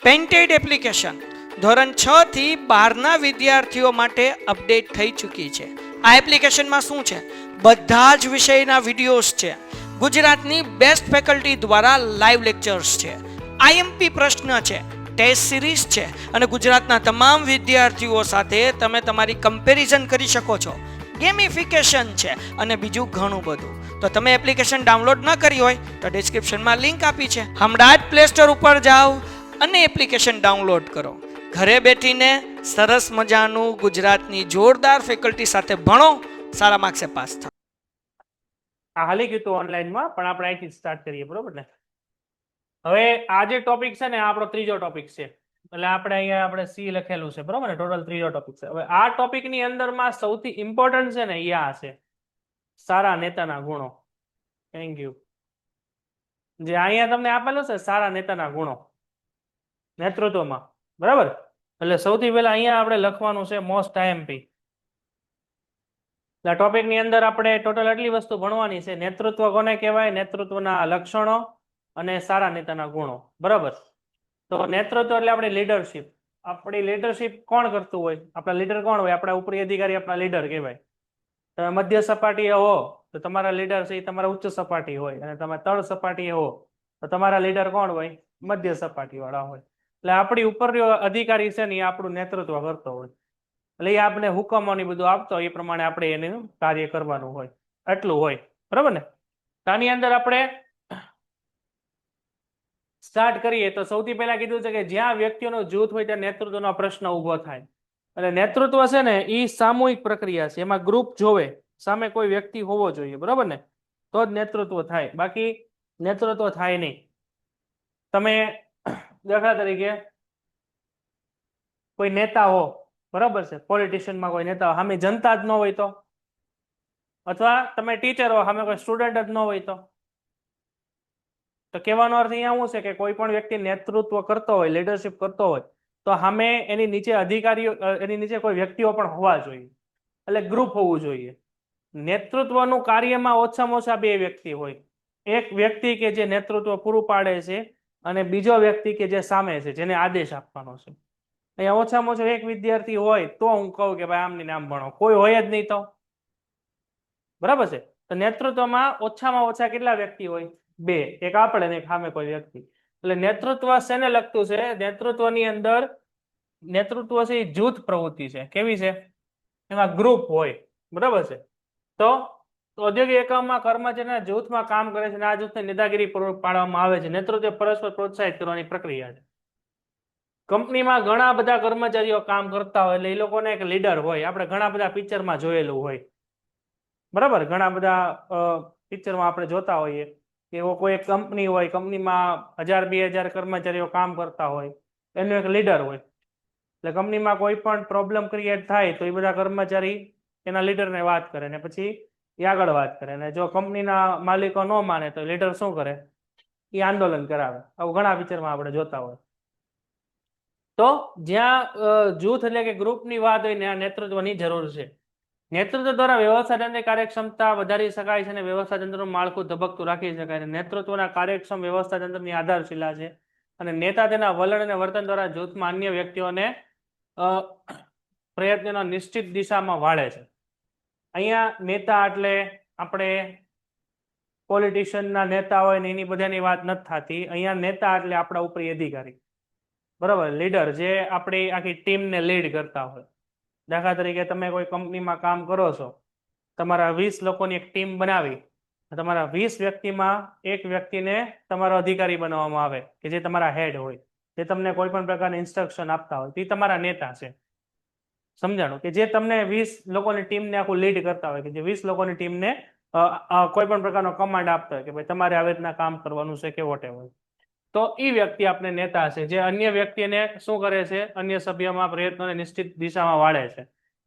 Painted application ધોરણ 6 થી 12ના વિદ્યાર્થીઓ માટે અપડેટ થઈ ચૂકી છે. આ એપ્લિકેશનમાં શું છે? બધા જ વિષયના વિડીયોઝ છે. ગુજરાતની બેસ્ટ ફેકલ્ટી દ્વારા લાઈવ લેક્ચર્સ છે. આઈએમપી પ્રશ્ન છે, ટેસ્ટ સિરીઝ છે અને ગુજરાતના તમામ વિદ્યાર્થીઓ સાથે તમે તમારી કમ્પેરિઝન કરી શકો છો. ગેમિફિકેશન છે અને બીજું ઘણું બધું. તો તમે એપ્લિકેશન ડાઉનલોડ ન કરી હોય તો ડિસ્ક્રિપ્શનમાં લિંક આપી છે. હમણાં જ પ્લે સ્ટોર ઉપર જાઓ અને એપ્લિકેશન ડાઉનલોડ કરો. ઘરે બેઠીને સરસ મજાનું ગુજરાતની જોરદાર ફેકલ્ટી સાથે ભણો, સારા માર્ક્સે પાસ થાઓ. આ હાલી ગયું હતું ઓનલાઈનમાં, પણ આપણે અહીંથી સ્ટાર્ટ કરીએ, બરોબર ને? હવે આ જે ટોપિક છે ને, આ આપણો ત્રીજો ટોપિક છે. એટલે આપણે અહીંયા આપણે સી લખેલું છે, બરોબર ને? ટોટલ ત્રીજો ટોપિક છે. હવે આ ટોપિકની અંદરમાં સૌથી ઇમ્પોર્ટન્ટ છે ને એ આ છે, સારા નેતાના ગુણો. Thank you. જે અહીંયા તમને આપેલું છે સારા નેતાના ગુણો નેતૃત્વમાં, બરાબર? એટલે સૌથી પહેલા અહીંયા આપણે લખવાનું છે મોસ્ટ આઈએમપી. ટોપિકની અંદર આપણે ટોટલ આટલી વસ્તુ ભણવાની છે. નેતૃત્વ કોને કહેવાય, નેતૃત્વના લક્ષણો અને સારા નેતાના ગુણો, બરાબર? તો નેતૃત્વ એટલે આપણી લીડરશીપ. આપણી લીડરશીપ કોણ કરતું હોય? આપણા લીડર કોણ હોય? આપણા ઉપરી અધિકારી આપણા લીડર કહેવાય. તમે મધ્ય સપાટીએ હો તો તમારા લીડર છે એ તમારા ઉચ્ચ સપાટી હોય, અને તમે તળ સપાટીએ હો તો તમારા લીડર કોણ હોય? મધ્ય સપાટી વાળા હોય. એટલે આપણી ઉપર અધિકારી છે ને એ આપણું નેતૃત્વ કરતો હોય. એટલે એ આપણે હુકમોની બધું આપતો હોય, એ પ્રમાણે આપણે એનું કાર્ય કરવાનું હોય. એટલું હોય, બરાબર ને? આની અંદર આપણે સ્ટાર્ટ કરીએ તો સૌથી પહેલા કીધું છે કે જ્યાં વ્યક્તિઓનું જૂથ હોય ત્યાં નેતૃત્વનો પ્રશ્ન ઉભો થાય. એટલે નેતૃત્વ છે ને એ સામૂહિક પ્રક્રિયા છે. એમાં ગ્રુપ જોવે, સામે કોઈ વ્યક્તિ હોવો જોઈએ, બરાબર ને? તો જ નેતૃત્વ થાય, બાકી નેતૃત્વ થાય નહીં. તમે દાખલા તરીકે કોઈ નેતા હો, બરાબર છે? પોલિટિશિયનમાં કોઈ નેતા સામે જનતા જ ન હોય તો, અથવા તમે ટીચર હો સામે કોઈ સ્ટુડન્ટ જ ન હોય તો કહેવાનો અર્થ અહીંયા શું છે કે કોઈ પણ વ્યક્તિ નેતૃત્વ કરતો હોય, લીડરશિપ કરતો હોય, તો સામે એની નીચે અધિકારીઓ, એની નીચે કોઈ વ્યક્તિઓ પણ હોવા જોઈએ. એટલે ગ્રુપ હોવું જોઈએ. નેતૃત્વનું કાર્યમાં ઓછામાં ઓછા બે વ્યક્તિ હોય. એક વ્યક્તિ કે જે નેતૃત્વ પૂરું પાડે છે અને બીજો વ્યક્તિ કે જે સામે છે, જેને આદેશ આપવાનો છે. અહીંયા ઓછામાં ઓછો એક વિદ્યાર્થી હોય તો હું કહું કે ભાઈ આમની નામ ભણો. કોઈ હોય જ નહીં તો, બરાબર છે? તો નેતૃત્વમાં ઓછામાં ઓછા કેટલા વ્યક્તિ હોય? બે. એક આપણે ને એક સામે કોઈ વ્યક્તિ. એટલે નેતૃત્વ શેને લગતું છે? નેતૃત્વની અંદર નેતૃત્વ છે એ જૂથ પ્રવૃત્તિ છે. કેવી છે? એમાં ગ્રુપ હોય, બરાબર છે? તો ઔદ્યોગિક એકમમાં કર્મચારીના જૂથમાં કામ કરે છે અને આ જૂથને નેતાગીરી પાડવામાં આવે છે. નેતૃત્વ પરસ્પર પ્રોત્સાહિત કરવાની પ્રક્રિયા છે. કંપનીમાં ઘણા બધા કર્મચારીઓ કામ કરતા હોય એટલે એ લોકોને એક લીડર હોય. આપણે ઘણા બધા પિક્ચરમાં જોયેલું હોય, બરાબર? ઘણા બધા પિક્ચરમાં આપણે જોતા હોઈએ કે એવો કોઈ એક કંપની હોય, કંપનીમાં 1000-2000 કર્મચારીઓ કામ કરતા હોય, એનું એક લીડર હોય. એટલે કંપનીમાં કોઈ પણ પ્રોબ્લેમ ક્રિએટ થાય તો એ બધા કર્મચારી એના લીડરને વાત કરે ને પછી એ આગળ વાત કરે. અને જો કંપનીના માલિકો ન માને તો લીડર શું કરે? એ આંદોલન કરાવે. આવું ઘણા પિક્ચરમાં આપણે જોતા હોય. તો જ્યાં જૂથ એટલે કે ગ્રુપની વાત હોય ને આ નેતૃત્વની જરૂર છે. નેતૃત્વ દ્વારા વ્યવસ્થા તંત્રની કાર્યક્ષમતા વધારી શકાય છે અને વ્યવસ્થા તંત્રનું માળખું ધબકતું રાખી શકાય છે. નેતૃત્વના કાર્યક્ષમ વ્યવસ્થા તંત્રની આધારશિલા છે અને નેતા તેના વલણ અને વર્તન દ્વારા જૂથમાં અન્ય વ્યક્તિઓને પ્રયત્નોના નિશ્ચિત દિશામાં વાળે છે. અહીંયા નેતા એટલે આપણે પોલિટિશિયનના નેતા હોય ને એની બધાની વાત નથી થતી. અહીંયા નેતા એટલે આપણા ઉપરી અધિકારી, બરાબર? લીડર, જે આપણી આખી ટીમને લીડ કરતા હોય. દાખલા તરીકે તમે કોઈ કંપનીમાં કામ કરો છો, તમારા 20 લોકોની એક ટીમ બનાવી, તમારા 20 વ્યક્તિમાં એક વ્યક્તિને તમારો અધિકારી બનાવવામાં આવે કે જે તમારા હેડ હોય, જે તમને કોઈ પણ પ્રકારની ઇન્સ્ટ્રક્શન આપતા હોય, તે તમારા નેતા છે. સમજાણું? કે જે તમને 20 લોકોની ટીમને આખું લીડ કરતા હોય, કે જે 20 લોકોની ટીમને કોઈ પણ પ્રકારનો કમાન્ડ આપતા હોય કે ભાઈ તમારે આવી રીતના કામ કરવાનું છે કે વોટેવર. તો એ વ્યક્તિ આપણે નેતા છે, જે અન્ય વ્યક્તિને શું કરે છે? અન્ય સભ્યમાં પ્રયત્નોને નિશ્ચિત દિશામાં વાળે છે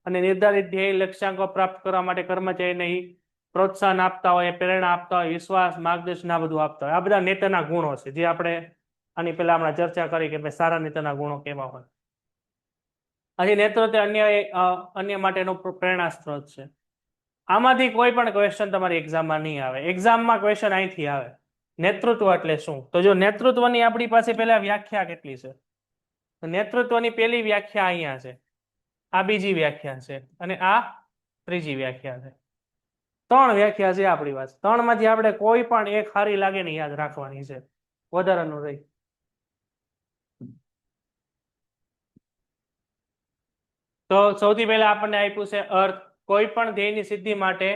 અને નિર્ધારિત ધ્યેય લક્ષ્યાંકો પ્રાપ્ત કરવા માટે કર્મચારીને પ્રોત્સાહન આપતા હોય, પ્રેરણા આપતા હોય, વિશ્વાસ, માર્ગદર્શન આ બધું આપતા હોય. આ બધા નેતાના ગુણો છે જે આપણે આની પહેલા હમણાં ચર્ચા કરી કે ભાઈ સારા નેતાના ગુણો કેવા હોય. હજી નેતૃત્વ અન્ય માટેનો પ્રેરણા સ્ત્રોત છે. આમાંથી કોઈ પણ ક્વેશ્ચન તમારી એક્ઝામમાં નહીં આવે. એક્ઝામમાં ક્વેશ્ચન અહીંથી આવે, નેતૃત્વ એટલે શું? તો જો નેતૃત્વની આપણી પાસે પહેલા વ્યાખ્યા કેટલી છે? તો નેતૃત્વની પહેલી વ્યાખ્યા અહીંયા છે, આ બીજી વ્યાખ્યા છે, અને આ ત્રીજી વ્યાખ્યા છે. 3 વ્યાખ્યા છે આપણી પાસે. 3 માંથી આપણે કોઈ પણ એક સારી લાગે ને યાદ રાખવાની છે, વધારાનું રહી. તો સૌથી પહેલા આપણને આપ્યું છે અર્થ. કોઈ પણ ધ્યેયની સિદ્ધિ માટે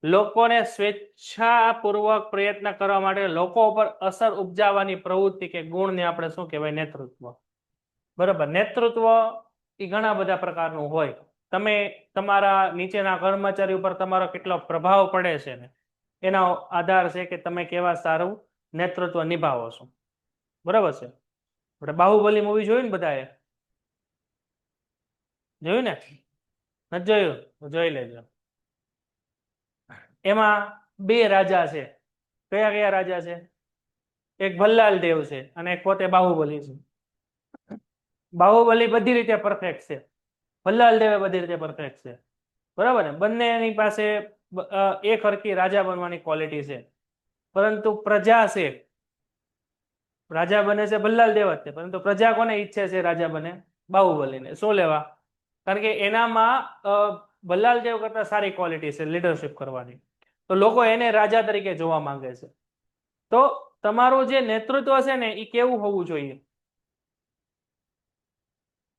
લોકોને સ્વેચ્છાપૂર્વક પ્રયત્ન કરવા માટે લોકો ઉપર અસર ઉપજાવવાની પ્રવૃત્તિ કે ગુણને આપણે શું કહેવાય? નેતૃત્વ. બરાબર. નેતૃત્વ એ ઘણા બધા પ્રકારનું હોય. તમે તમારા નીચેના કર્મચારી ઉપર તમારો કેટલો પ્રભાવ પડે છે ને એનો આધાર છે કે તમે કેવા સારું નેતૃત્વ નિભાવો છો. બરાબર છે. આપણે બાહુબલી મૂવી જોયું ને બધાએ? જોયું ને? નથી જોયું? જોઈ લેજો. એમાં 2 રાજા છે. કયા કયા રાજા છે? એક ભલ્લાલ દેવ છે અને એક પોતે બાહુબલી છે. બાહુબલી બધી રીતે પરફેક્ટ છે, ભલ્લાલ દેવ બધી રીતે પરફેક્ટ છે. બરાબર ને? બંનેની પાસે એક હરખી રાજા બનવાની ક્વોલિટી છે, પરંતુ પ્રજા છે, રાજા બને છે ભલ્લાલ દેવ જ છે, પરંતુ પ્રજા કોને ઈચ્છે છે રાજા બને? બાહુબલીને. શું લેવા? કારણ કે એનામાં ભલ્લાલ દેવ કરતા સારી ક્વોલિટી છે લીડરશિપ કરવાની, તો લોકો એને રાજા તરીકે જોવા માંગે છે. તો તમારું જે નેતૃત્વ છે ને એ કેવું હોવું જોઈએ?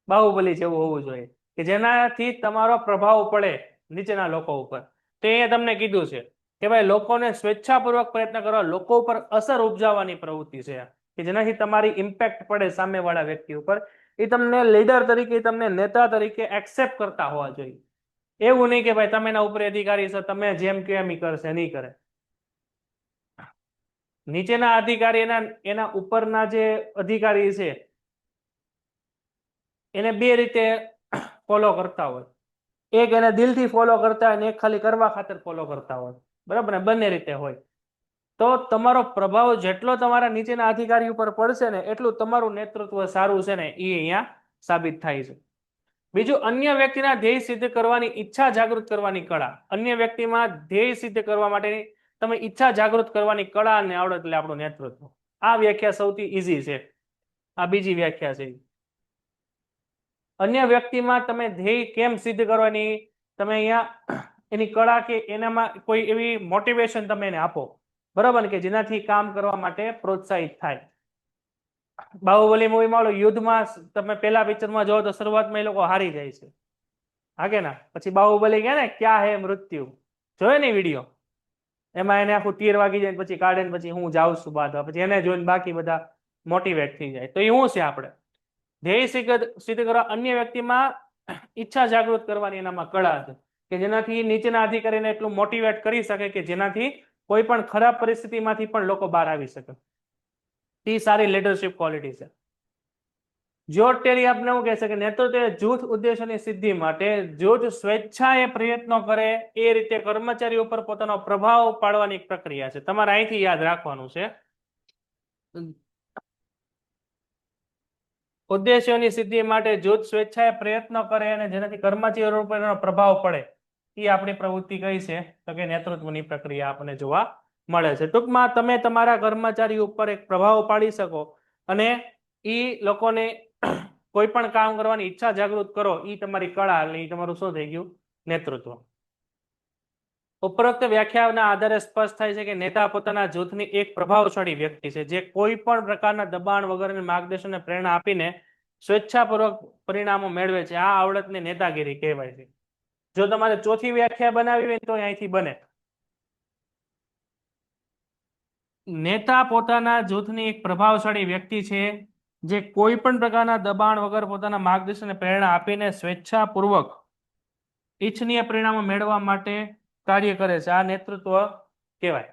બાહુબલી જેવું હોવું જોઈએ, કે જેનાથી તમારો પ્રભાવ પડે નીચેના લોકો ઉપર. તે અહીંયા તમને કીધું છે કે ભાઈ લોકોને સ્વેચ્છાપૂર્વક પ્રયત્ન કરવા, લોકો ઉપર અસર ઉપજાવવાની પ્રવૃત્તિ છે, કે જેનાથી તમારી ઇમ્પેક્ટ પડે સામેવાળા વ્યક્તિ ઉપર. એ તમને લીડર તરીકે, તમને નેતા તરીકે એક્સેપ્ટ કરતા હોવા જોઈએ. એવું નહીં કે ભાઈ તમે એના ઉપર અધિકારી છો, તમે જેમ કે એમ કરશે, નહીં કરે. નીચેના અધિકારી એના ઉપરના જે અધિકારી છે એને 2 રીતે ફોલો કરતા હોય. એક એને દિલથી ફોલો કરતા હોય અને એક ખાલી કરવા ખાતર ફોલો કરતા હોય. બરાબર ને? બંને રીતે હોય. તો તમારો પ્રભાવ જેટલો તમારા નીચેના અધિકારી ઉપર પડશે ને એટલું તમારું નેતૃત્વ સારું છે ને એ અહીંયા સાબિત થાય છે. બીજું, અન્ય વ્યક્તિના ધ્યેય સિદ્ધ કરવાની ઈચ્છા જાગૃત કરવાની કળા. અન્ય વ્યક્તિમાં ધ્યેય સિદ્ધ કરવા માટેની તમે ઈચ્છા જાગૃત કરવાની કળા અને આવડત, એટલે આપણું નેતૃત્વ. આ વ્યાખ્યા સૌથી ઈઝી છે. આ બીજી વ્યાખ્યા છે. અન્ય વ્યક્તિમાં તમે ધ્યેય કેમ સિદ્ધ કરવાની તમે અહીંયા એની કળા કે એનામાં કોઈ એવી મોટિવેશન તમે એને આપો, બરાબર ને, કે જેનાથી કામ કરવા માટે પ્રોત્સાહિત થાય. બાહુબલી મૂવીમાં યુદ્ધમાં તમે પેલા પિક્ચરમાં જોવો તો શરૂઆતમાં એ લોકો હારી જાય છે, હા કે ના? પછી બાહુબલી કહે ને ક્યા હે મૃત્યુ, જોયો ને વિડીયો? એમાં એને આખું તીર વાગી જાય, પછી કાઢે ને પછી હું જાઉં છું બાદ, પછી એને જોઈને બાકી બધા મોટિવેટ થઈ જાય. તો એ શું છે? આપણે ધ્યેય સિદ્ધ કરવા અન્ય વ્યક્તિમાં ઈચ્છા જાગૃત કરવાની એનામાં કળા છે, કે જેનાથી નીચેના અધિકારીને એટલું મોટિવેટ કરી શકે કે જેનાથી કોઈ પણ ખરાબ પરિસ્થિતિમાંથી પણ લોકો બહાર આવી શકે. એ સારી લીડરશિપ ક્વોલિટી છે. જ્યોર્જ ટેરી આપને એવું કહે છે કે નેતૃત્વ એ જૂથ ઉદ્દેશોની સિદ્ધિ માટે જૂથ સ્વેચ્છાએ પ્રયત્નો કરે એ રીતે કર્મચારી ઉપર પોતાનો પ્રભાવ પાડવાની એક પ્રક્રિયા છે. તમારે અહીંથી યાદ રાખવાનું છે. ઉદ્દેશોની સિદ્ધિ માટે જૂથ સ્વેચ્છાએ પ્રયત્નો કરે અને જેનાથી કર્મચારીઓ ઉપર એનો પ્રભાવ પડે, એ આપણી પ્રવૃત્તિ કઈ છે? તો કે નેતૃત્વની પ્રક્રિયા આપણને જોવા મળે છે. ટૂંકમાં તમે તમારા કર્મચારી ઉપર એક પ્રભાવ પાડી શકો અને એ લોકોને કોઈ પણ કામ કરવાની ઈચ્છા જાગૃત કરો, એ તમારી કળા, એટલે એ તમારું શું થઈ ગયું? નેતૃત્વ. ઉપરોક્ત વ્યાખ્યાના આધારે સ્પષ્ટ થાય છે કે નેતા પોતાના જૂથની એક પ્રભાવશાળી વ્યક્તિ છે, જે કોઈ પણ પ્રકારના દબાણ વગર માર્ગદર્શન અને પ્રેરણા આપીને સ્વેચ્છાપૂર્વક પરિણામો મેળવે છે. આ આવડતને નેતાગીરી કહેવાય છે. જો તમારે ચોથી વ્યાખ્યા બનાવી હોય તો અહીંથી બને. નેતા પોતાના જૂથની એક પ્રભાવશાળી વ્યક્તિ છે, જે કોઈ પણ પ્રકારના દબાણ વગર પોતાના માર્ગદર્શન અને પ્રેરણા આપીને સ્વેચ્છાપૂર્વક ઈચ્છનીય પરિણામો મેળવવા માટે કાર્ય કરે છે. આ નેતૃત્વ કહેવાય.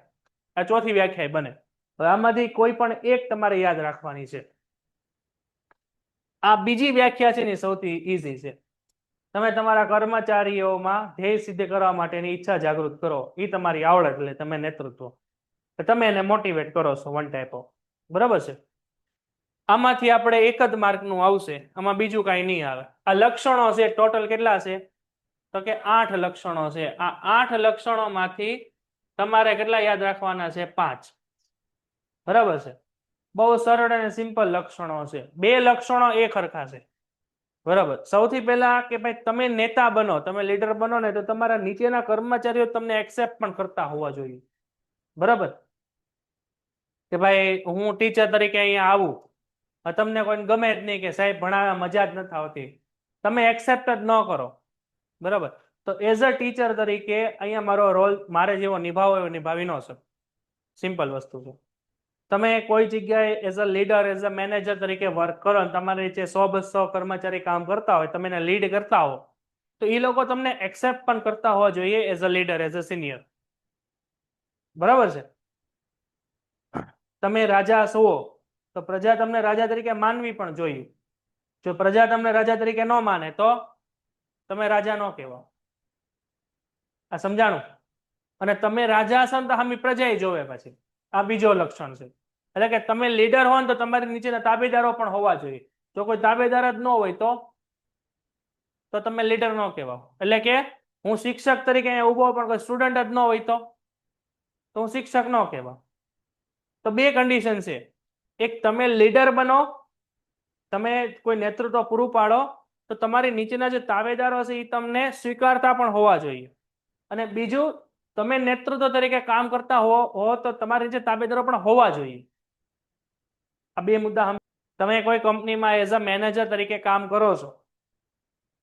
આ ચોથી વ્યાખ્યા બને. હવે આમાંથી કોઈ પણ એક તમારે યાદ રાખવાની છે. આ બીજી વ્યાખ્યા છે ને સૌથી ઈઝી છે. તમે તમારા કર્મચારીઓમાં ધ્યેય સિદ્ધ કરવા માટેની ઈચ્છા જાગૃત કરો, એ તમારી આવડત, એટલે તમે નેતૃત્વ. તમે એને મોટિવેટ કરો છો વન ટાઈપ ઓફ. બરાબર છે? આમાંથી આપણે એક જ માર્કનું આવશે, આમાં બીજું કાંઈ નહીં આવે. આ લક્ષણો છે, ટોટલ કેટલા છે? તો કે 8 લક્ષણો છે. આ 8 લક્ષણોમાંથી તમારે કેટલા યાદ રાખવાના છે? 5. બરાબર છે? બહુ સરળ અને સિમ્પલ લક્ષણો છે. બે લક્ષણો એક હરખા છે. બરાબર. સૌથી પહેલા કે ભાઈ તમે નેતા બનો, તમે લીડર બનો ને તો તમારા નીચેના કર્મચારીઓ તમને એક્સેપ્ટ પણ કરતા હોવા જોઈએ. બરાબર. કે ભાઈ હું ટીચર તરીકે અહીંયા આવું, તમને કોઈ ગમે જ નહીં કે સાહેબ ભણાવવા મજા જ નથી આવતી, તમે એક્સેપ્ટ જ ન કરો. બરાબર. તો એઝ અ ટીચર તરીકે અહીંયા મારો રોલ મારે જેવો નિભાવો એવો નિભાવી ન શકો. સિમ્પલ વસ્તુ છે. તમે કોઈ જગ્યાએ as a leader, as a manager તરીકે વર્ક કરો અને તમારી નીચે 100-200 કર્મચારી કામ કરતા હોય, તમે એને લીડ કરતા હો, તો એ લોકો તમને એક્સેપ્ટ પણ કરતા હોવા જોઈએ as a leader, as a senior. બરાબર છે. તમે રાજા છો તો પ્રજા તમને રાજા તરીકે માનવી પણ જોઈએ. જો પ્રજા તમને રાજા તરીકે ન માને તો તમે રાજા ન કહેવાઓ. આ સમજાણું? અને તમે રાજા છો ને તો સામે પ્રજાએ જોવે પછી. આ બીજો લક્ષણ છે. એટલે કે તમે લીડર હો ને તો તમારી નીચેના તાબેદારો પણ હોવા જોઈએ. જો કોઈ તાબેદાર જ ન હોય તો તમે લીડર ન કહેવાઓ. એટલે કે હું શિક્ષક તરીકે અહીંયા ઊભો પણ કોઈ સ્ટુડન્ટ જ ન હોય તો હું શિક્ષક ન કહેવાઉં. તો બે કન્ડિશન છે. એક, તમે લીડર બનો, તમે કોઈ નેતૃત્વ પૂરું પાડો તો તમારી નીચેના જે તાબેદારો છે એ તમને સ્વીકારતા પણ હોવા જોઈએ. અને બીજું, તમે નેતૃત્વ તરીકે કામ કરતા હો તો તમારી નીચે તાબેદારો પણ હોવા જોઈએ. આ બે મુદ્દા. તમે કોઈ કંપનીમાં એઝ અ મેનેજર તરીકે કામ કરો છો,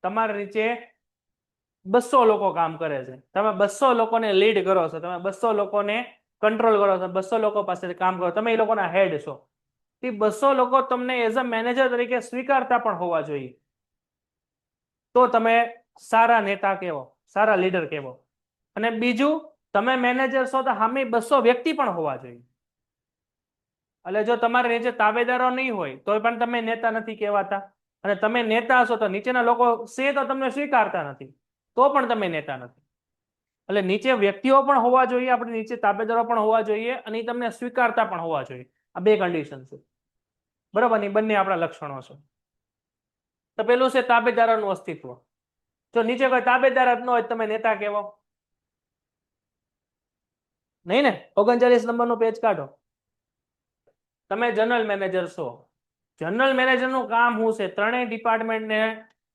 તમારા નીચે 200 લોકો કામ કરે છે, તમે 200 લોકોને લીડ કરો છો, તમે 200 લોકોને કંટ્રોલ કરો છો, 200 લોકો પાસે કામ કરો, તમે એ લોકોના હેડ છો. એ 200 લોકો તમને એઝ અ મેનેજર તરીકે સ્વીકારતા પણ હોવા જોઈએ. તો તમે સારા નેતા કહેવો, સારા લીડર કહેવો. અને બીજું, તમે મેનેજર છો તો સામે 200 વ્યક્તિ પણ હોવા જોઈએ. એટલે જો તમારે નીચે તાબેદારો નહીં હોય તો પણ તમે નેતા નથી કહેવાતા. અને તમે નેતા છો તો નીચેના લોકો છે તો તમને સ્વીકારતા નથી, તો પણ તમે નેતા નથી. એટલે નીચે વ્યક્તિઓ પણ હોવા જોઈએ, આપણે નીચે તાબેદારો પણ હોવા જોઈએ, અને એ તમને સ્વીકારતા પણ હોવા જોઈએ. આ બે કન્ડિશન છે. બરાબર ને? બંને આપણા લક્ષણો છે. તો પેલું છે તાબેદારોનું અસ્તિત્વ. જો નીચે કોઈ તાબેદાર જ ન હોય તમે નેતા કહેવાઓ નહીં ને? 39 નંબરનું પેજ કાઢો. તમે જનરલ મેનેજર છો. જનરલ મેનેજરનું કામ શું છે? ત્રણેય ડિપાર્ટમેન્ટને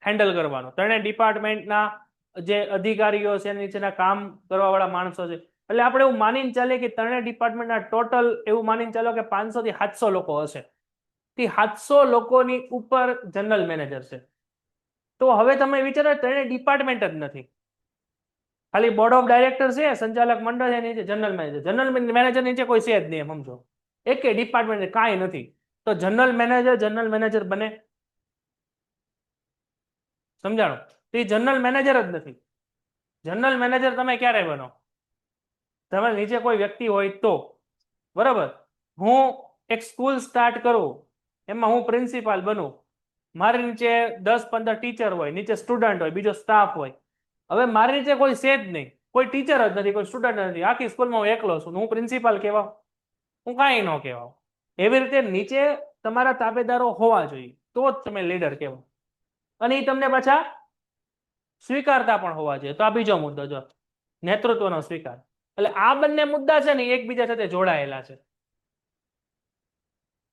હેન્ડલ કરવાનું. ત્રણેય ડિપાર્ટમેન્ટના જે અધિકારીઓ છે નીચેના કામ કરવા વાળા માણસો છે. એટલે આપણે એવું માનીને ચાલીએ કે ત્રણેય ડિપાર્ટમેન્ટના ટોટલ એવું માનીને ચાલો કે 500 થી 700 લોકો હશે. તે 700 લોકોની ઉપર જનરલ મેનેજર છે. તો હવે તમે વિચારો, ત્રણેય ડિપાર્ટમેન્ટ જ નથી, ખાલી બોર્ડ ઓફ ડાયરેક્ટર છે, સંચાલક મંડળ છે, નીચે જનરલ મેનેજર. જનરલ મેનેજર નીચે કોઈ છે જ નહીં, એમ સમજો. એક ડિપાર્ટમેન્ટ કાંઈ નથી. તો જનરલ મેનેજર બને? સમજાણો? તો એ જનરલ મેનેજર જ નથી. જનરલ મેનેજર તમે ક્યારે બનો? તમારી નીચે કોઈ વ્યક્તિ હોય તો. બરાબર. હું એક સ્કૂલ સ્ટાર્ટ કરું, એમાં હું પ્રિન્સિપાલ બનું, મારી નીચે 10-15 ટીચર હોય, નીચે સ્ટુડન્ટ હોય, બીજો સ્ટાફ હોય. હવે મારી નીચે કોઈ છે જ નહીં, કોઈ ટીચર જ નથી, કોઈ સ્ટુડન્ટ નથી, આખી સ્કૂલમાં હું એકલો છું, હું પ્રિન્સિપાલ કહેવાઉં? હું કાંઈ ન કહેવાઉં. એવી રીતે નીચે તમારા તાબેદારો હોવા જોઈએ, તો જ તમે લીડર કહેવાઓ. અને એ તમને પાછા સ્વીકારતા પણ હોવા જોઈએ. તો આ બીજો મુદ્દો, જો નેતૃત્વનો સ્વીકાર. એટલે આ બંને મુદ્દા છે ને એકબીજા સાથે જોડાયેલા છે.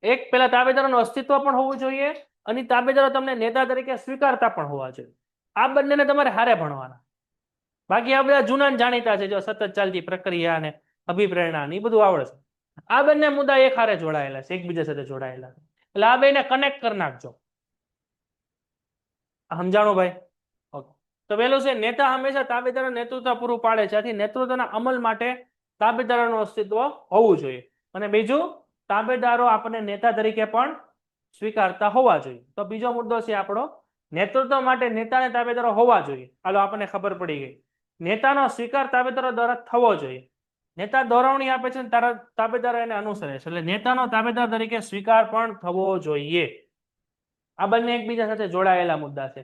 એક, પેલા તાબેદારોનું અસ્તિત્વ પણ હોવું જોઈએ, અને તાબેદારો તમને નેતા તરીકે સ્વીકારતા પણ હોવા જોઈએ. આ બંનેને તમારે હારે ભણવાના. બાકી આ બધા જૂના જાણીતા છે, જો સતત ચાલતી પ્રક્રિયા ને અભિપ્રેરણા ને એ બધું આવડે છે. આ બંને મુદ્દા એક હારે જોડાયેલા છે, એકબીજા સાથે જોડાયેલા છે. એટલે આ બેને કનેક્ટ કરી નાખજો. સમજાણું ભાઈ? ઓકે. તો પેલું છે, નેતા હંમેશા તાબેદારોનું નેતૃત્વ પૂરું પાડે છે, આથી નેતૃત્વના અમલ માટે તાબેદારોનું અસ્તિત્વ હોવું જોઈએ. અને બીજું, તાબેદારો આપણને નેતા તરીકે પણ સ્વીકારતા હોવા જોઈએ. તો બીજો મુદ્દો છે આપણો, નેતૃત્વ માટે નેતા અને તાબેદારો હોવા જોઈએ. હાલો, આપણને ખબર પડી ગઈ. નેતાનો સ્વીકાર તાબેદારો દ્વારા થવો જોઈએ. નેતા દોરવણી આપે છે, તાબેદારો એને અનુસરે છે. એટલે નેતાનો તાબેદાર તરીકે સ્વીકાર પણ થવો જોઈએ. આ બંને એકબીજા સાથે જોડાયેલા મુદ્દા છે.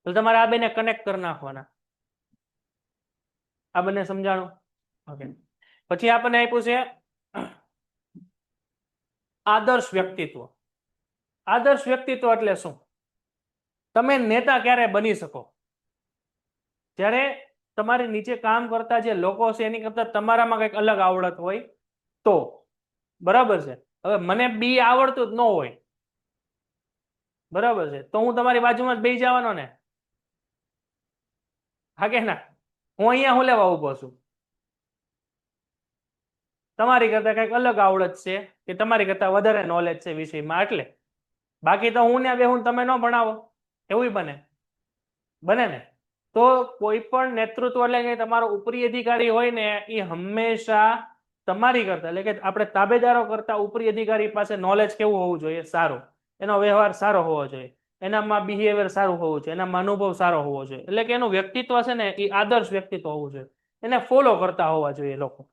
તો તમારે આ બેને કનેક્ટ કરી નાખવાના. આ બંને સમજાણું? ઓકે. પછી આપણને આપ્યું છે આદર્શ વ્યક્તિત્વ. આદર્શ વ્યક્તિત્વ એટલે શું? તમે નેતા ક્યારે બની શકો? જ્યારે તમારી નીચે કામ કરતા જે લોકો છે એની કરતા તમારામાં કંઈક અલગ આવડત હોય તો. બરાબર છે? હવે મને બી આવડતું જ ન હોય, બરાબર છે, તો હું તમારી બાજુમાં જ બેસી જવાનો ને? હા કે ના? હું અહીંયા હું લેવા ઉભો છું? તમારી કરતા કંઈક અલગ આવડત છે કે તમારી કરતા વધારે નોલેજ છે વિષયમાં, એટલે બાકી તો હું ને બેહું તમે ન ભણાવો, એવું બને ને? તો કોઈ પણ નેતૃત્વ એટલે કે તમારો ઉપરી અધિકારી હોય ને એ હંમેશા તમારી કરતા એટલે કે આપણે તાબેદારો કરતા ઉપરી અધિકારી પાસે નોલેજ કેવું હોવું જોઈએ? સારું. એનો વ્યવહાર સારો હોવો જોઈએ, એનામાં બિહેવિયર સારું હોવું જોઈએ, એનામાં અનુભવ સારો હોવો જોઈએ, એટલે કે એનું વ્યક્તિત્વ છે ને એ આદર્શ વ્યક્તિત્વ હોવું જોઈએ, એને ફોલો કરતા હોવા જોઈએ લોકો,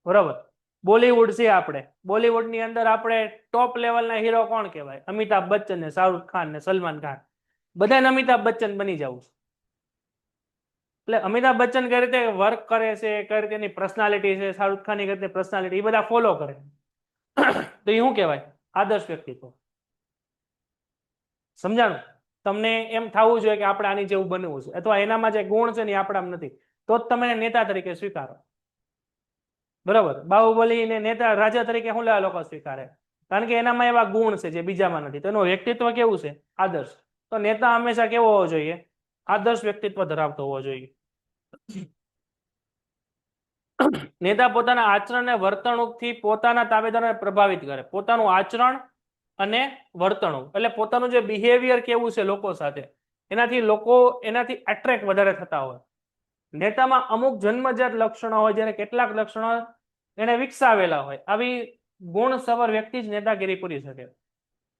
બરાબર? બોલીવુડ છે, આપણે બોલીવુડની અંદર આપણે ટોપ લેવલના હીરો કોણ કહેવાય? અમિતાભ બચ્ચન ને શાહરુખ ખાન ને સલમાન ખાન, બધાને અમિતાભ બચ્ચન બની જવું છે. એટલે અમિતાભ બચ્ચન કઈ રીતે વર્ક કરે છે, કઈ રીતે એની પર્સનાલિટી છે, શાહરુખ ખાનની કઈ રીતે પર્સનાલિટી, એ બધા ફોલો કરે તો એ શું કહેવાય? આદર્શ વ્યક્તિત્વ. સમજાણું? તમને એમ થવું જોઈએ કે આપણે આની જેવું બનવું છે, અથવા એનામાં જે ગુણ છે ને એ આપણામાં નથી, તો જ તમે નેતા તરીકે સ્વીકારો, બરાબર? બાહુબલી ને નેતા રાજા તરીકે શું લેવા લોકો સ્વીકારે? કારણ કે એનામાં એવા ગુણ છે જે બીજામાં નથી, તેનું વ્યક્તિત્વ કેવું છે? આદર્શ. તો નેતા હંમેશા કેવો હોવો જોઈએ? આદર્શ વ્યક્તિત્વ ધરાવતો હોવો જોઈએ. નેતા પોતાના આચરણ અને વર્તણૂકથી પોતાના તાબેદારોને પ્રભાવિત કરે. પોતાનું આચરણ અને વર્તણૂક એટલે પોતાનું જે બિહેવિયર કેવું છે લોકો સાથે, એનાથી લોકો એનાથી એટ્રેક્ટ વધારે થતા હોય. નેતામાં અમુક જન્મજાત લક્ષણો હોય, જ્યારે કેટલાક લક્ષણો એને વિકસાવેલા હોય. આવી ગુણસભર વ્યક્તિ જ નેતાગીરી પૂરી શકે.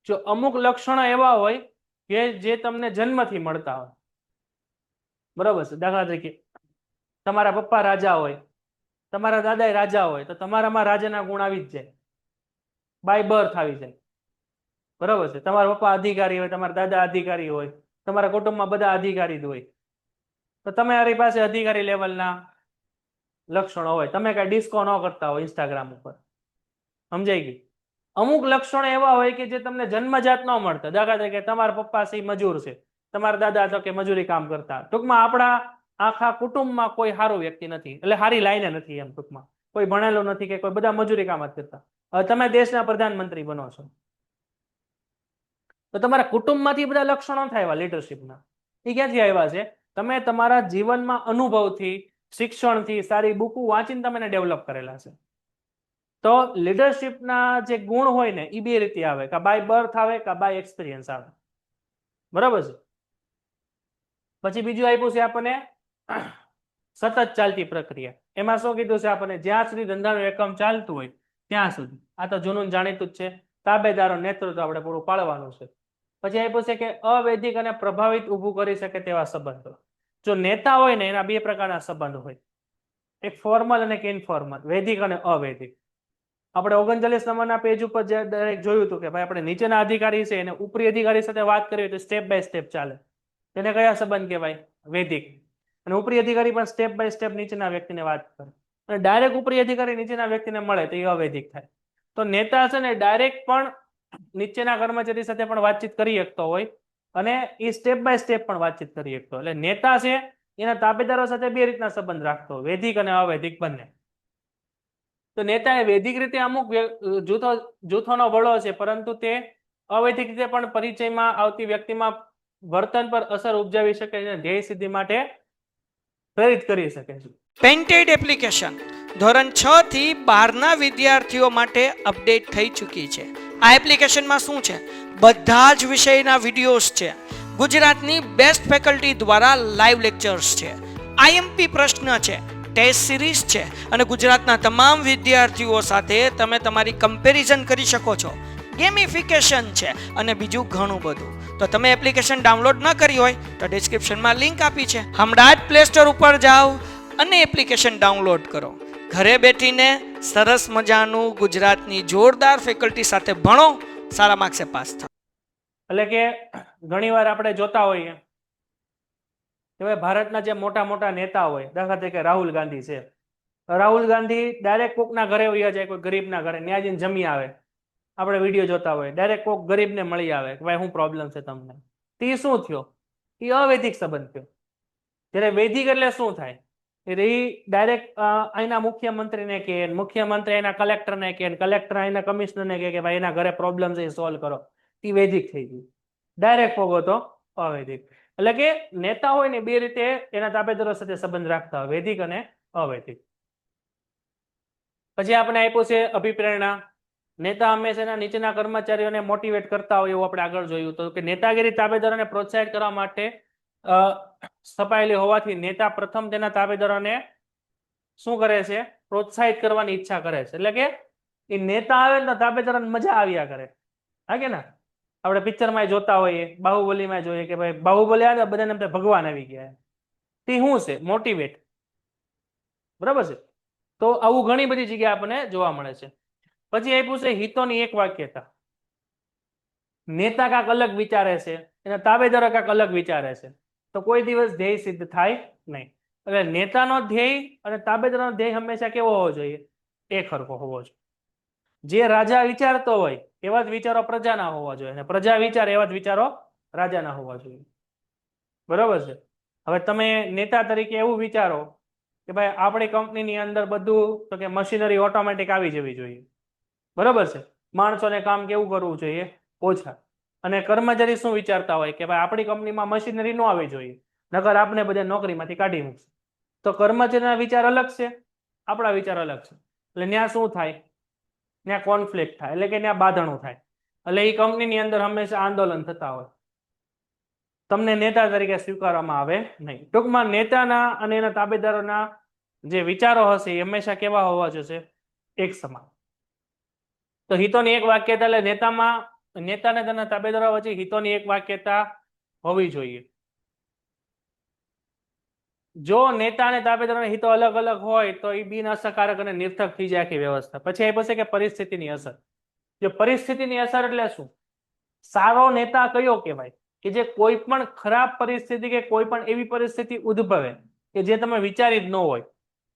જો અમુક લક્ષણો એવા હોય કે જે તમને જન્મથી મળતા હોય, બરાબર છે? દાખલા તરીકે તમારા પપ્પા રાજા હોય, તમારા દાદા રાજા હોય, તો તમારામાં રાજાના ગુણ આવી જ જાય, બાય બર્થ આવી જાય, બરાબર છે? તમારા પપ્પા અધિકારી હોય, તમારા દાદા અધિકારી હોય, તમારા કુટુંબમાં બધા અધિકારી જ હોય, તો તમારી પાસે અધિકારી લેવલના લક્ષણો હોય. તમે કઈ ડિસ્કો ન કરતા હોય ઇન્સ્ટાગ્રામ ઉપર, સમજાઈ ગયું? અમુક લક્ષણો એવા હોય કે જે તમને જન્મજાત ન મળતા. દાખલા તરીકે તમારા પપ્પા છે મજૂર છે, તમારા દાદા તો કે મજૂરી કામ કરતા. ટૂંકમાં આપણા આખા કુટુંબમાં કોઈ સારો વ્યક્તિ નથી, એટલે સારી લાઈને નથી, એમ ટૂંકમાં કોઈ ભણેલો નથી કે કોઈ, બધા મજૂરી કામ જ કરતા. હવે તમે દેશના પ્રધાનમંત્રી બનો છો, તો તમારા કુટુંબમાંથી બધા લક્ષણો થાય લીડરશિપના. એ ક્યાંથી આવ્યા છે? તમે તમારા જીવનમાં અનુભવથી, શિક્ષણથી, સારી બુકો વાંચીને તમે ડેવલપ કરેલા છે. તો લીડરશિપના જે ગુણ હોય ને એ બે રીતે આવે, કે બાય બર્થ આવે કે બાય એક્સપિરિયન્સ આવે, બરાબર છે? પછી બીજું આપ્યું છે આપણને સતત ચાલતી પ્રક્રિયા. એમાં શું કીધું છે આપણને? જ્યાં સુધી ધંધાનું એકમ ચાલતું હોય ત્યાં સુધી. આ તો જૂનું જાણીતું જ છે. તાબેદારો નેતૃત્વ આપણે પૂરું પાડવાનું છે. પછી આપ્યું છે કે અવૈધિક અને પ્રભાવિત ઊભું કરી શકે તેવા સંબંધો. જો નેતા હોય ને એના બે પ્રકારના સંબંધ હોય, એક ફોર્મલ અને એક ઇનફોર્મલ, વૈધિક અને અવૈધિક. આપણે 39 નંબરના પેજ ઉપર જે જોયું હતું કે ભાઈ આપણે નીચેના અધિકારી છે એને ઉપરી અધિકારી સાથે વાત કરવી તો સ્ટેપ બાય સ્ટેપ ચાલે, તેને કયા સંબંધ કહેવાય? વૈધિક. અને ઉપરી અધિકારી પણ સ્ટેપ બાય સ્ટેપ નીચેના વ્યક્તિને વાત કરે, અને ડાયરેક્ટ ઉપરી અધિકારી નીચેના વ્યક્તિને મળે તો એ અવૈધિક થાય. તો નેતા છે ને ડાયરેક્ટ પણ નીચેના કર્મચારી સાથે પણ વાતચીત કરી શકતો હોય, અને એ સ્ટેપ બાય સ્ટેપ પણ વાતચીત કરી શકતો. એટલે નેતા છે એના તાબેદારો સાથે બે રીતના સંબંધ રાખતો હોય, વૈધિક અને અવૈધિક બંને. તો નેતા એ વૈધિક રીતે અમુક જૂથોનો વડો છે, પરંતુ તે અવૈધિક રીતે પણ પરિચયમાં આવતી વ્યક્તિમાં વર્તન પર અસર ઉપજાવી શકે છે, ધ્યેય સિદ્ધિ માટે પ્રેરિત કરી શકે છે. પેન્ટેડ એપ્લિકેશન ધોરણ 6 થી 12ના વિદ્યાર્થીઓ માટે અપડેટ થઈ ચૂકી છે. આ એપ્લિકેશનમાં શું છે? બધા જ વિષયના વિડીયોઝ છે, ગુજરાતની બેસ્ટ ફેકલ્ટી દ્વારા લાઈવ લેક્ચર્સ છે, આઈએમપી પ્રશ્ન છે, ટેસ્ટ સિરીઝ છે, અને ગુજરાતના તમામ વિદ્યાર્થીઓ સાથે તમે તમારી કમ્પેરિઝન કરી શકો છો. ગેમિફિકેશન છે અને બીજું ઘણું બધું. તો તમે એપ્લિકેશન ડાઉનલોડ ન કરી હોય તો ડિસ્ક્રિપ્શનમાં લિંક આપી છે, હમણાં જ પ્લે સ્ટોર ઉપર જાઓ અને એપ્લિકેશન ડાઉનલોડ કરો. ઘરે બેઠીને સરસ મજાનું ગુજરાતની જોરદાર ફેકલ્ટી સાથે ભણો, સારા માર્ક્સે પાસ થાઓ. એટલે કે ઘણીવાર આપણે જોતા હોઈએ કે ભાઈ ભારતના જે મોટા મોટા નેતા હોય, દાખલા તરીકે રાહુલ ગાંધી છે, રાહુલ ગાંધી ડાયરેક્ટ કોકના ઘરે વયા જાય, કોઈ ગરીબના ઘરે, ત્યાં જઈને જમી આવે. આપણે વિડીયો જોતા હોય, ડાયરેક્ટ કોક ગરીબને મળી આવે કે ભાઈ શું પ્રોબ્લેમ છે તમને. તે શું થયો? એ અવૈધિક સંબંધ થયો. જ્યારે વૈધિક એટલે શું થાય? ડાયરેક્ટ અહીંના મુખ્યમંત્રીને કહે, મુખ્યમંત્રી એના કલેક્ટરને કહે, કલેક્ટર અહીંના કમિશનરને કહે કે ભાઈ એના ઘરે પ્રોબ્લેમ છે સોલ્વ કરો. એ વૈદિક થઈ ગયું. ડાયરેક્ટ ભોગવો તો અવૈદિક. એટલે કે નેતા હોય ને બે રીતે એના તાબેદારો સાથે સંબંધ રાખતા હોય, વૈદિક અને અવૈદિક. પછી આપણે આપ્યું છે અભિપ્રેરણા. નેતા હંમેશા નીચેના કર્મચારીઓને મોટિવેટ કરતા હોય એવું આપણે આગળ જોયું તો કે નેતાગીરી તાબેદારોને પ્રોત્સાહિત કરવા માટે સ્થપાયેલી હોવાથી નેતા પ્રથમ તેના તાબેદારોને શું કરે છે? પ્રોત્સાહિત કરવાની ઈચ્છા કરે છે. એટલે કે એ નેતા આવે ને તો તાબેદારોને મજા આવ્યા કરે. હા કે ના? આપણે પિક્ચરમાં જોતા હોઈએ, બાહુબલીમાં જોઈએ કે ભાઈ બાહુબલી આવે બધાને એમ ભગવાન આવી ગયા. તે શું છે? મોટિવેટ. બરાબર છે? તો આવું ઘણી બધી જગ્યાએ આપણને જોવા મળે છે. પછી આપ્યું છે હિતોની એક વાક્યતા. નેતા કાંક અલગ વિચારે છે, એના તાબેદારો કાંક અલગ વિચારે છે, તો કોઈ દિવસ ધ્યેય સિદ્ધ થાય નહીં. એટલે નેતાનો ધ્યેય અને તાબેદારનો ધ્યેય હંમેશા કેવો હોવો જોઈએ? એક સરખો હોવો જોઈએ. જે રાજા વિચારતો હોય એવા જ વિચારો પ્રજાના હોવા જોઈએ, અને પ્રજા વિચારે એવા જ વિચારો રાજાના હોવા જોઈએ. બરોબર છે? હવે તમે નેતા તરીકે એવું વિચારો કે ભાઈ આપણી કંપનીની અંદર બધું તો કે મશીનરી ઓટોમેટિક આવી જવી જોઈએ. બરોબર છે? માણસોને કામ કેવું કરવું જોઈએ? ઓછા. અને કર્મચારી શું વિચારતા હોય કે ભાઈ આપણી કંપનીમાં મશીનરી ન આવી જોઈએ, નકર આપણે બધા નોકરીમાંથી કાઢી મૂકશે. તો કર્મચારીના વિચાર અલગ છે, આપણા વિચાર અલગ છે. એટલે ત્યાં શું થાય? ત્યાં કોન્ફ્લિક્ટ થાય, એટલે કે ત્યાં બાંધણું થાય. એટલે એ કંપનીની અંદર હંમેશા આંદોલન થતા હોય. તમને નેતા તરીકે સ્વીકારવામાં આવે નહીં. ટૂંકમાં નેતાના અને એના તાબેદારોના જે વિચારો હશે એ હંમેશા કેવા હોવા જોઈએ? એક સમાન. તો હિતોની એક વાક્યતા એટલે નેતાને તેના તાબેદારો વચ્ચે હિતોની એક વાક્યતા હોવી જોઈએ. જો નેતા અને તાબેદારોના હિતો અલગ અલગ હોય તો એ બિન અસરકારક અને નિર્થક થઈ જાય આખી વ્યવસ્થા. પછી એ પછી કે પરિસ્થિતિની અસર. જો પરિસ્થિતિની અસર એટલે શું? સારો નેતા કયો કહેવાય? કે જે કોઈ પણ ખરાબ પરિસ્થિતિ કે કોઈ પણ એવી પરિસ્થિતિ ઉદ્ભવે કે જે તમે વિચારી જ ન હોય,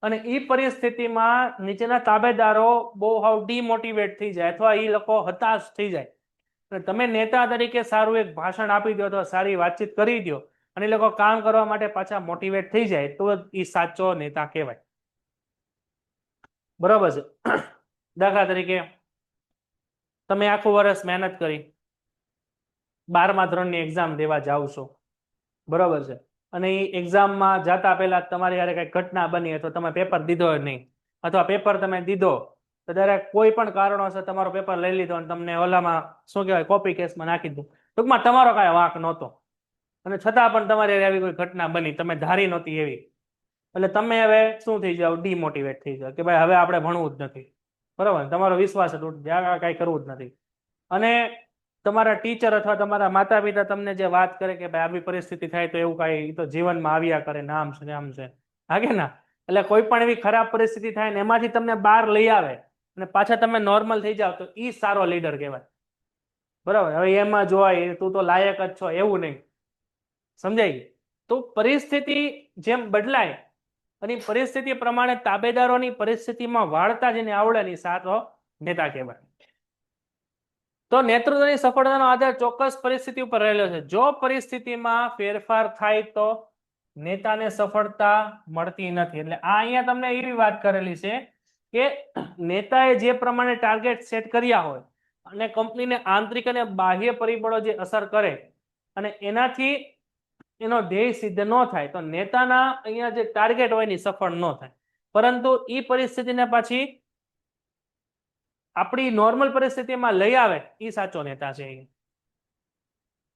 અને એ પરિસ્થિતિમાં નીચેના તાબેદારો બહુ હાવ ડીમોટિવેટ થઈ જાય અથવા એ લોકો હતાશ થઈ જાય, અને તમે નેતા તરીકે સારું એક ભાષણ આપી દો અથવા સારી વાતચીત કરી દો અને એ લોકો કામ કરવા માટે પાછા મોટિવેટ થઈ જાય તો એ સાચો નેતા કહેવાય. બરોબર છે? દાખલા તરીકે તમે આખું વર્ષ મહેનત કરી, 12મા ધોરણની એક્ઝામ દેવા જાઓ છો. બરોબર છે? અને એ એક્ઝામમાં જતા પહેલા તમારી યારે કઈ ઘટના બની અથવા તમે પેપર દીધો નહીં, અથવા પેપર તમે દીધો તો દરેક કોઈ પણ કારણોસર તમારો પેપર લઈ લીધો અને તમને ઓલામાં શું કહેવાય કોપી કેસમાં નાખી દીધું. ટૂંકમાં તમારો કાંઈ વાંક નહોતો, અને છતાં પણ તમારી આવી કોઈ ઘટના બની, તમે ધારી નહોતી એવી. એટલે તમે હવે શું થઈ જાવ? ડીમોટિવેટ થઈ જાવ કે ભાઈ હવે આપણે ભણવું જ નથી. બરાબર? તમારો વિશ્વાસ જ ઉઠી જાય, આ કાંઈ કરવું જ નથી. અને તમારા ટીચર અથવા તમારા માતા પિતા તમને જે વાત કરે કે ભાઈ આવી પરિસ્થિતિ થાય તો એવું કાંઈ તો જીવનમાં આવ્યા કરે, નામ છે આમ છે, હા કે ના? એટલે કોઈ પણ એવી ખરાબ પરિસ્થિતિ થાય ને એમાંથી તમને બહાર લઈ આવે અને પાછા તમે નોર્મલ થઈ જાવ તો એ સારો લીડર કહેવાય. બરાબર? હવે એમાં જોવાય તું તો લાયક જ છો એવું નહીં. સમજાય? તો પરિસ્થિતિ જેમ બદલાય અને પરિસ્થિતિ પ્રમાણે તાબેદારોની પરિસ્થિતિમાં વાળતા જેને આવડે ની સાચો નેતા કહેવાય. તો નેતૃત્વની સફળતાનો આધાર ચોક્કસ પરિસ્થિતિ ઉપર રહેલો છે. જો પરિસ્થિતિમાં ફેરફાર થાય તો નેતાને સફળતા મળતી નથી. એટલે આ અહીંયા તમને એવી વાત કરેલી છે કે નેતાએ જે પ્રમાણે ટાર્ગેટ સેટ કર્યા હોય અને કંપનીને આંતરિક અને બાહ્ય પરિબળો જે અસર કરે અને એનાથી એનો ધ્યેય સિદ્ધ ન થાય તો નેતાના અહીંયા જે ટાર્ગેટ હોય ને સફળ ન થાય. પરંતુ એ પરિસ્થિતિને પાછી આપણી નોર્મલ પરિસ્થિતિમાં લઈ આવે એ સાચો નેતા છે.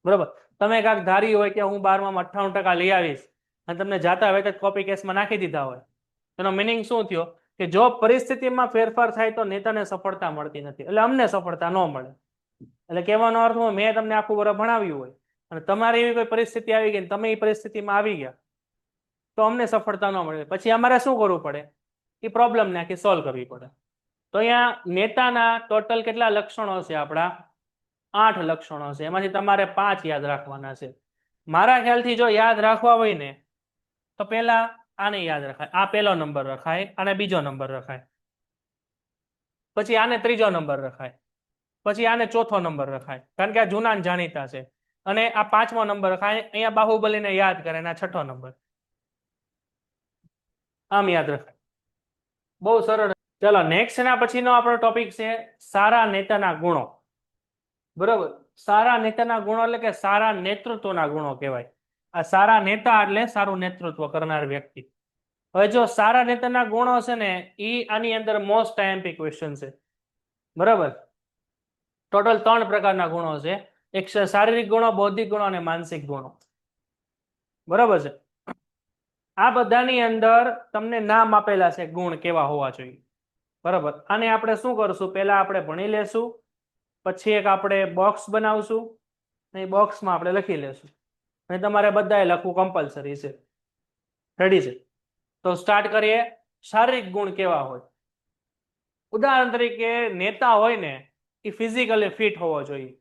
બરોબર? તમે કાંઈક ધારી હોય કે હું 12માં 98% લઈ આવીશ અને તમને જાતા હોય તો કોપી કેસમાં નાખી દીધા હોય, એનો મિનિંગ શું થયો? કે જો પરિસ્થિતિમાં ફેરફાર થાય તો નેતાને સફળતા મળતી નથી, એટલે અમને સફળતા ન મળે. એટલે કહેવાનો અર્થ હું મેં તમને આખું વર્ષ ભણાવ્યું હોય અને તમારે એવી કોઈ પરિસ્થિતિ આવી ગઈ, તમે એ પરિસ્થિતિમાં આવી ગયા તો અમને સફળતા ન મળે. પછી અમારે શું કરવું પડે? એ પ્રોબ્લેમને આખી સોલ્વ કરવી પડે. તો અહીંયા નેતાના ટોટલ કેટલા લક્ષણો છે? આપણા 8 લક્ષણો છે. એમાંથી તમારે 5 યાદ રાખવાના છે. મારા ખ્યાલથી જો યાદ રાખવા હોય ને તો પહેલા આને યાદ રખાય, આ પહેલો નંબર રખાય, આને બીજો નંબર રખાય, પછી આને ત્રીજો નંબર રખાય, પછી આને ચોથો નંબર રખાય, કારણ કે આ જૂના જાણીતા છે, અને આ 5મો નંબર રખાય. અહીંયા બાહુબલીને યાદ કરે, આ 6ઠ્ઠો નંબર. આમ યાદ રખાય. બહુ સરળ. ચલો નેક્સ્ટ એના પછીનો આપણો ટોપિક છે સારા નેતાના ગુણો. બરોબર, સારા નેતાના ગુણો એટલે કે સારા નેતૃત્વના ગુણો કહેવાય. આ સારા નેતા એટલે સારું નેતૃત્વ કરનાર વ્યક્તિ. હવે જો સારા નેતાના ગુણો છે ને ઈ આની અંદર મોસ્ટ આઈએમપી ક્વેશ્ચન છે. બરાબર, ટોટલ 3 પ્રકારના ગુણો છે. એક છે શારીરિક ગુણો, બૌદ્ધિક ગુણો અને માનસિક ગુણો. બરાબર છે. આ બધાની અંદર તમને નામ આપેલા છે ગુણ કેવા હોવા જોઈએ. બરાબર, આને આપણે શું કરશું, પહેલા આપણે ભણી લેશું, પછી એક આપણે બોક્સ બનાવશું અને એ બોક્સમાં આપણે લખી લેશું અને તમારે બધાએ લખવું કમ્પલસરી છે. રેડી છે? તો સ્ટાર્ટ કરીએ. શારીરિક ગુણ કેવા હોય? ઉદાહરણ તરીકે નેતા હોય ને એ ફિઝિકલી ફિટ હોવો જોઈએ.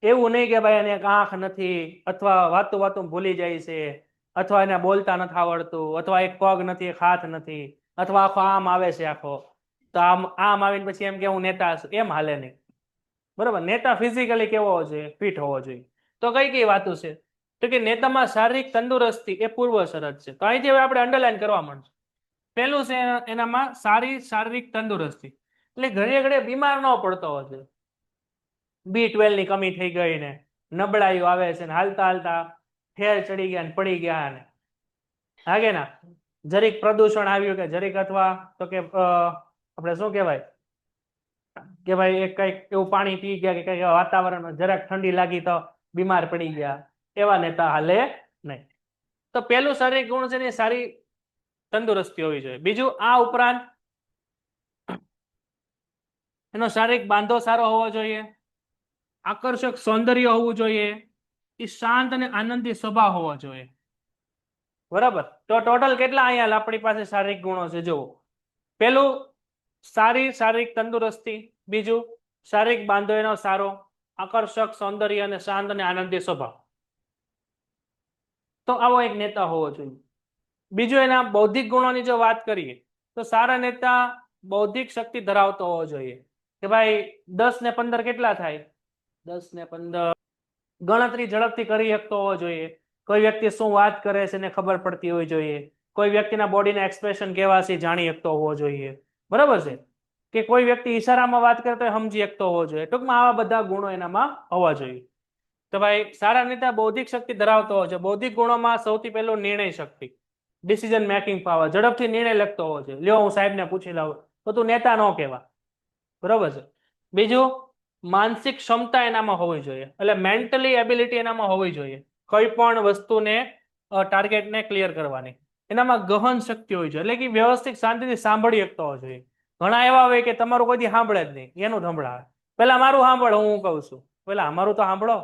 એવું નહીં કે ભાઈ એને એક આંખ નથી, અથવા વાતું વાતું ભૂલી જાય છે, અથવા એને બોલતા નથી આવડતું, અથવા એક પગ નથી, એક હાથ નથી, અથવા આખો આમ આવે છે આખો, તો આમ આવીને પછી એમ કે હું નેતા છું, એમ હાલે નહીં. બરાબર, નેતા ફિઝિકલી કેવો હોવો જોઈએ? ફિટ હોવો જોઈએ. તો કઈ કઈ વાતો છે? તો કે નેતામાં શારીરિક તંદુરસ્તી એ પૂર્વ શરત છે. તો અહીંથી હવે આપણે અંડરલાઈન કરવા માંડશું. પહેલું છે એનામાં સારી શારીરિક તંદુરસ્તી, એટલે ઘડીએ ઘડીએ બીમાર ન પડતો હોવો જોઈએ. B12 ની કમી થઈ ગઈ ને નબળાઈઓ આવે છે ને હાલતા હાલતા ઠેર ચડી ગયા ને પડી ગયા ને હાગે ના જરીક પ્રદૂષણ આવ્યું કે જરીક, અથવા તો કે આપણે શું કહેવાય કે ભાઈ એક કઈક એવું પાણી પી ગયા કે કઈક વાતાવરણમાં જરાક ઠંડી લાગી તો બીમાર પડી ગયા, એવા નેતા હાલે નહીં. તો પહેલું શારીરિક ગુણ છે ને સારી તંદુરસ્તી હોવી જોઈએ. બીજું, આ ઉપરાંત એનો શારીરિક બાંધો સારો હોવો જોઈએ, આકર્ષક સૌંદર્ય હોવું જોઈએ, એ શાંત અને આનંદી સ્વભાવ હોવો જોઈએ. બરાબર, તો ટોટલ કેટલા અહીંયા આપણી પાસે શારીરિક ગુણો છે? જુઓ, પેલું સારી શારીરિક તંદુરસ્તી, બીજું શારીરિક બાંધો એનો સારો, આકર્ષક સૌંદર્ય અને શાંત અને આનંદી સ્વભાવ. તો આવો એક નેતા હોવો જોઈએ. બીજું એના બૌદ્ધિક ગુણોની જો વાત કરીએ તો સારા નેતા બૌદ્ધિક શક્તિ ધરાવતો હોવો જોઈએ. કે ભાઈ 10 ને 15 કેટલા થાય? 10 ને 15 ગણતરી ઝડપથી કરી શકતો હોવો જોઈએ. કોઈ વ્યક્તિ શું વાત કરે છે એને ખબર પડતી હોવી જોઈએ. કોઈ વ્યક્તિના બોડીના એક્સપ્રેશન કેવા છે જાણી શકતો હોવો જોઈએ. બરાબર છે? કે કોઈ વ્યક્તિ ઈશારામાં વાત કરે તો સમજી શકતો હોવો જોઈએ. ટૂંકમાં આવા બધા ગુણો એનામાં હોવા જોઈએ. તો ભાઈ સારા નેતા બૌદ્ધિક શક્તિ ધરાવતો હોવો જોઈએ. બૌદ્ધિક ગુણોમાં સૌથી પહેલું નિર્ણય શક્તિ, ડિસિઝન મેકિંગ પાવર, ઝડપથી નિર્ણય લખતો હોવો જોઈએ. લ્યો હું સાહેબને પૂછી લઉં, તો તું નેતા ન કહેવા. બરાબર છે? બીજું, માનસિક ક્ષમતા એનામાં હોવી જોઈએ, એટલે મેન્ટલી એબિલિટી એનામાં હોવી જોઈએ. કોઈ પણ વસ્તુને ટાર્ગેટને ક્લિયર કરવાની એનામાં ગહન શક્તિ હોવી જોઈએ, એટલે કે વ્યવસ્થિત શાંતિથી સાંભળી શકતો હોવો જોઈએ. ઘણા એવા હોય કે તમારું કોઈ સાંભળે જ નહીં, એનું સંભળાવે. પેલા મારું સાંભળ, હું કહું છું, પેલા અમારું તો સાંભળો,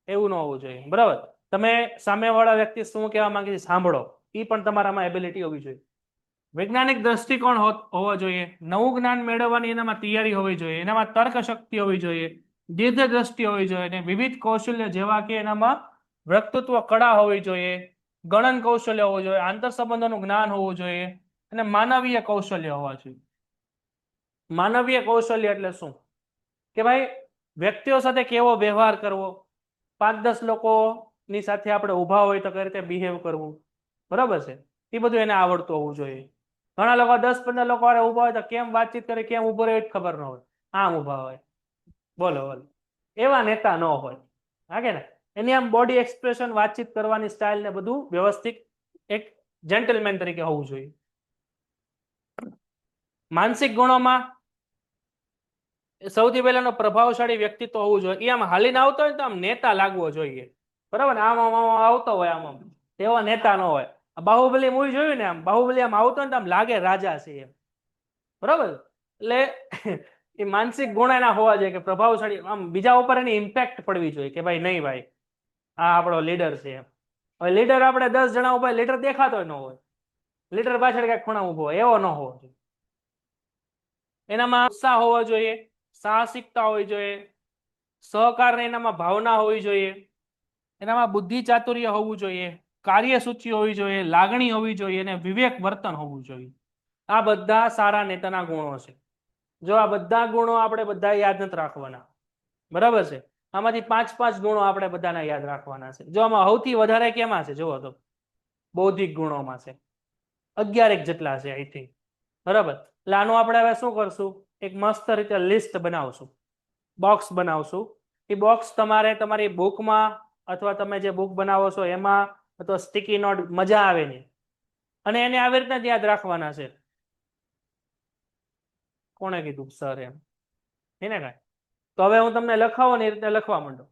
એવું ન હોવું જોઈએ. બરાબર, તમે સામેવાળા વ્યક્તિ શું કહેવા માંગે છે સાંભળો, એ પણ તમારામાં એબિલિટી હોવી જોઈએ. વૈજ્ઞાનિક દ્રષ્ટિકોણ હોવો જોઈએ, નવું જ્ઞાન મેળવવાની એનામાં તૈયારી હોવી જોઈએ, એનામાં તર્ક શક્તિ હોવી જોઈએ, દીર્ઘ દ્રષ્ટિ હોવી જોઈએ, અને વિવિધ કૌશલ્ય જેવા કે એનામાં વક્તૃત્વ કળા હોવી જોઈએ, ગણન કૌશલ્ય હોવું જોઈએ, આંતર સંબંધોનું જ્ઞાન હોવું જોઈએ, અને માનવીય કૌશલ્ય હોવા જોઈએ. માનવીય કૌશલ્ય એટલે શું? કે ભાઈ વ્યક્તિઓ સાથે કેવો વ્યવહાર કરવો, 5-10 લોકોની સાથે આપણે ઊભા હોય તો કઈ રીતે બિહેવ કરવું. બરાબર છે? એ બધું એને આવડતું હોવું જોઈએ. ઘણા લોકો 10-15 લોકો ઊભા હોય તો કેમ વાતચીત કરે, કેમ ઉભો રહે ખબર ન હોય, આમ ઊભા હોય, બોલો બોલો, એવા નેતા ન હોય. હાગે ને? એની આમ બોડી એક્સપ્રેશન, વાતચીત કરવાની સ્ટાઇલ ને બધું વ્યવસ્થિત એક જેન્ટલમેન તરીકે હોવું જોઈએ. માનસિક ગુણોમાં સૌથી પહેલાનો પ્રભાવશાળી વ્યક્તિત્વ હોવું જોઈએ. એ આમ હાલીને આવતો હોય તો આમ નેતા લાગવો જોઈએ. બરાબર ને? આમ આમ આવતો હોય, આમ તેવા નેતા ન હોય. બાહુબલી મૂવી જોયું ને, આમ બાહુબલી આમ આવતો ને આમ લાગે રાજા છે એમ. બરાબર? એટલે એ માનસિક ગુણ એના હોવા જોઈએ કે પ્રભાવશાળી, આમ બીજા ઉપર એની ઇમ્પેક્ટ પડવી જોઈએ કે ભાઈ નહીં ભાઈ આ આપણો લીડર છે એમ. હવે લીડર આપણે 10 જણા ઉભા, લીડર દેખાતો ન હોય, લીડર પાછળ કઈક ખૂણા ઉભો હોય, એવો ન હોવો જોઈએ. એનામાં ઉત્સાહ હોવો જોઈએ, સાહસિકતા હોવી જોઈએ, સહકારની એનામાં ભાવના હોવી જોઈએ, એનામાં બુદ્ધિ ચાતુર્ય હોવું જોઈએ, કાર્યસૂચિ હોવી જોઈએ, લાગણી હોવી જોઈએ, અને વિવેક વર્તન હોવું જોઈએ. આ બધા સારા નેતાના ગુણો છે. જો આ બધા ગુણો આપણે બધા યાદ નથી રાખવાના. બરાબર છે? આમાંથી 5-5 ગુણો આપણે બધાને યાદ રાખવાના છે. જો આમાં સૌથી વધારે કેમાં છે જુઓ તો બૌદ્ધિક ગુણોમાં છે. 11 જેટલા છે આઈ થિંક, બરાબર. એટલે આનું આપણે હવે શું કરશું, એક મસ્ત રીતે લિસ્ટ બનાવશું, બોક્સ બનાવશું. એ બોક્સ તમારે તમારી બુકમાં અથવા તમે જે બુક બનાવો છો એમાં અથવા સ્ટીકી નોટ મજા આવે ને, અને એને આવી રીતના જ યાદ રાખવાના છે. કોણે કીધું સર એમ? એને કાંઈ. તો હવે હું તમને લખાવો ને એ રીતે લખવા માંડો.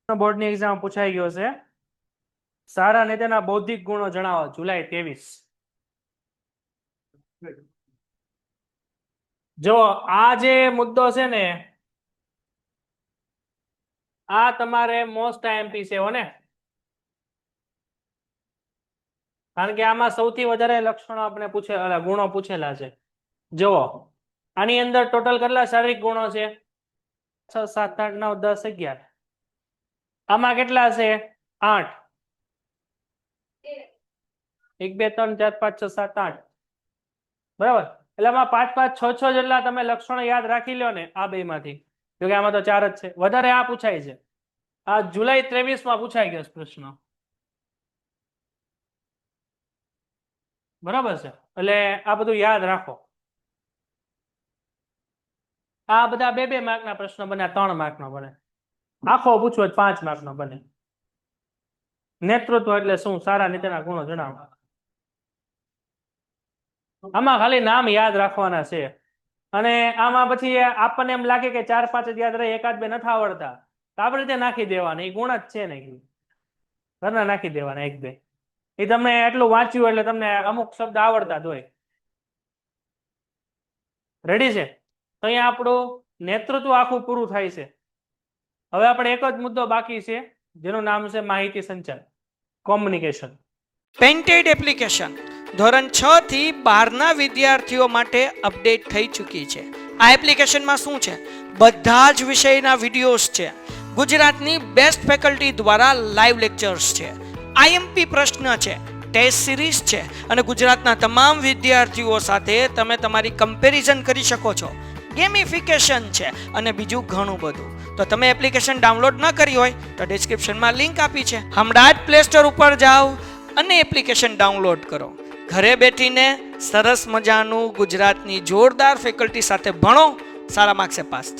બોર્ડની એક્ઝામ પૂછાઈ ગયો છે, સારા નેતાના બૌદ્ધિક ગુણો જણાવો, જુલાઈ 23. જો આ જે મુદ્દો છે ને, આ તમારે મોસ્ટ આઈએમપી છે હો ને, કારણ કે આમાં સૌથી વધારે લક્ષણો આપણે ગુણો પૂછેલા છે. જુઓ આની અંદર ટોટલ કેટલા શારીરિક ગુણો છે? 6, 7, 8, 9, 10, 11. આમાં કેટલા છે? 8. 1, 2, 3, 4, 5, 6, 7, 8. બરાબર. એટલે આમાં 5, 5, 6, 6 જેટલા તમે લક્ષણો યાદ રાખી લો ને આ બે માંથી, જોકે આમાં તો 4 જ છે. વધારે આ પૂછાય છે, આ જુલાઈ 23 પૂછાઈ ગયો પ્રશ્ન, બરાબર છે. એટલે આ બધું યાદ રાખો. આ બધા 2-2 માર્કના પ્રશ્નો બને, 3 માર્કનો બને. આખો પૂછવો 5 માર્કનો બને. નેતૃત્વ એટલે શું? સારા નીતિના ગુણો જણાવો. આમાં ખાલી નામ યાદ રાખવાના છે, અને આમાં પછી આપણને એમ લાગે કે 4, 5 જ યાદ રહે, 1, 2 નથી આવડતા, તો આપણે રીતે નાખી દેવાના. એ ગુણ જ છે ને, ઘરના નાખી દેવાના 1, 2. એ તમને એટલું વાંચ્યું એટલે તમને અમુક શબ્દ આવડતા જ હોય. રેડી છે? તો અહીંયા આપણું નેતૃત્વ આખું પૂરું થાય છે. હવે આપણે એક જ મુદ્દો બાકી છે, જેનું નામ છે માહિતી સંચાર, કોમ્યુનિકેશન. પેન્ટેડ એપ્લિકેશન ધોરણ 6 થી 12ના વિદ્યાર્થીઓ માટે અપડેટ થઈ ચૂકી છે. આ એપ્લિકેશનમાં શું છે? બધા જ વિષયના વિડીયોઝ છે, ગુજરાતની બેસ્ટ ફેકલ્ટી દ્વારા લાઈવ લેક્ચર્સ છે, આઈએમપી પ્રશ્ન છે, ટેસ્ટ સિરીઝ છે, અને ગુજરાતના તમામ વિદ્યાર્થીઓ સાથે તમે તમારી કમ્પેરિઝન કરી શકો છો. ગેમિફિકેશન છે અને બીજું ઘણું બધું. તો તમે એપ્લિકેશન ડાઉનલોડ ન કરી હોય તો ડિસ્ક્રિપ્શનમાં લિંક આપી છે, હમણાં જ પ્લે સ્ટોર ઉપર જાઓ અને એપ્લિકેશન ડાઉનલોડ કરો. ઘરે બેઠીને સરસ મજાનું ગુજરાતની જોરદાર ફેકલ્ટી સાથે ભણો, સારા માર્ક્સે પાસ થાઓ.